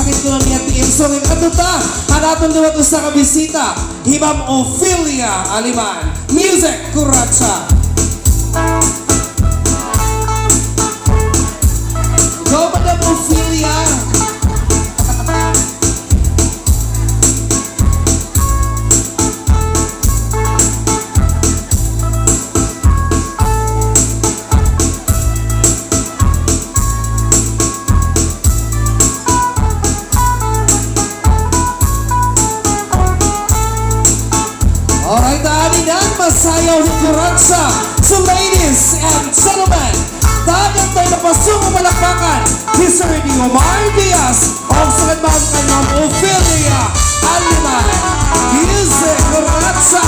sakit ko na niya tiim. So, ngayong katuta, hanatong liwat sa kabisita, Imam Ophelia Aliman. Music, Kuratsa. Go, Madam Ophelia. Alright, daanin masayaw ni Kuratsa. So ladies and gentlemen, dagat tayo napasong malakpakan ni Sir Omar Diaz o sa kanbang kanyang Ophelia Aliman. Music, Kuratsa.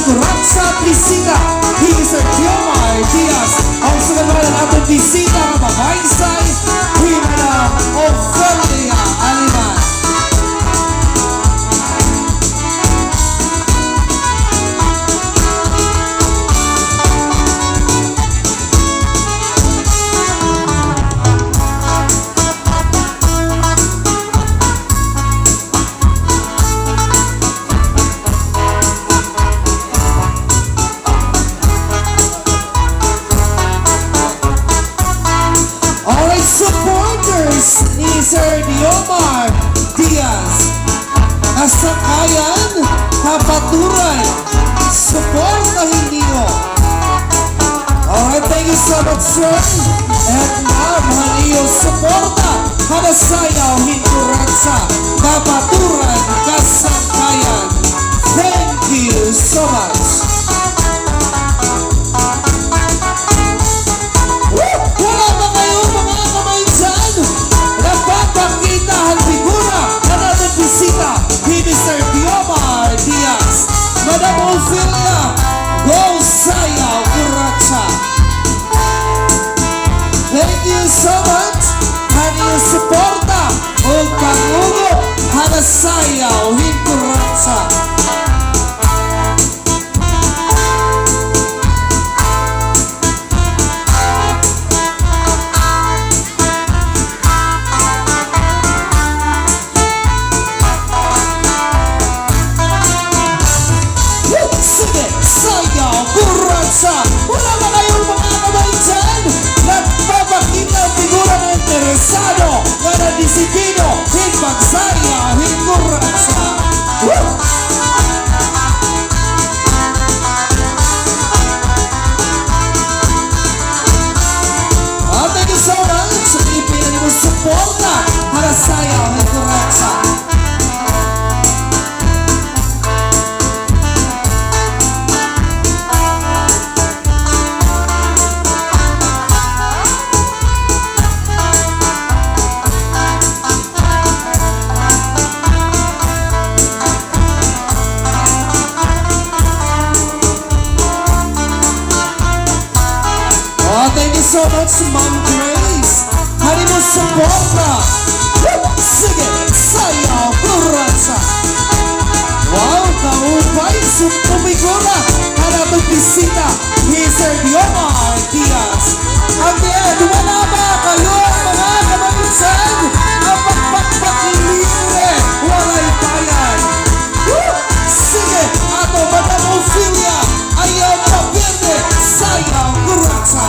Kuratsa bisita, he is Sir Omar Diaz. Ang sunod ng ating bisita, mababaysay, Madam Ophelia Aliman. Supporters ni Sir Omar Diaz, kasakayan, kapaturan, supportahin niyo. Alright, thank you so much, sir. And now, mahal niyo suporta, hanasayaw, Kuratsa, kapaturan, kasakayan. Thank you so much. Mr. Omar Diaz, Madam Ophelia, go sayaw, Kuratsa. Thank you so much. Kaniyong suporta o pangulo, hanasayaw, Kuratsa. Wala ba kayong mga kamay dyan? Nagpapakita ang figura ng interesado na nadisipino, higpagsaya, Kuratsa. Thank you so much. Ipinin mo suporta para saya, Kuratsa. Thank you so much, Ma'am Grace. Hari mo suporta. Sige, sayaw, Kuratsa. Wow, kaupay, sumumigura. Hanapang bisita, Sir Omar Diaz. Again, wala ba kayo mga kamamisan? Ang pagpapakilire, walay bayan. Sige, ato, Madam Ophelia, ayaw mapirde, sayaw, Kuratsa.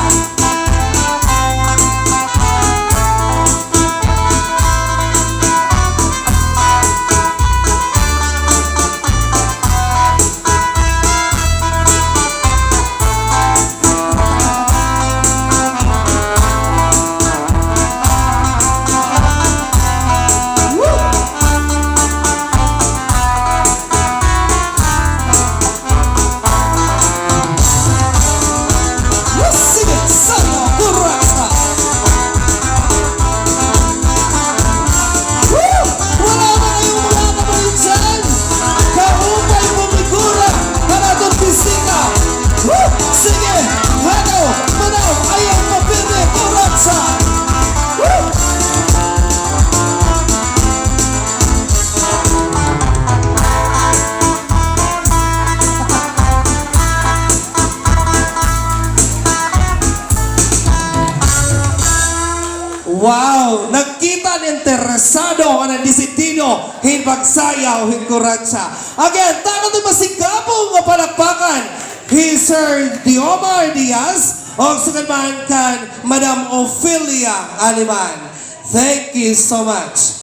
hinpagsayaw, hinkuratsa. Again, tayo din masigabong nga palakpakan. He's Sir Diomar Diaz, o sugan man kan Madam Ophelia Aliman. Thank you so much.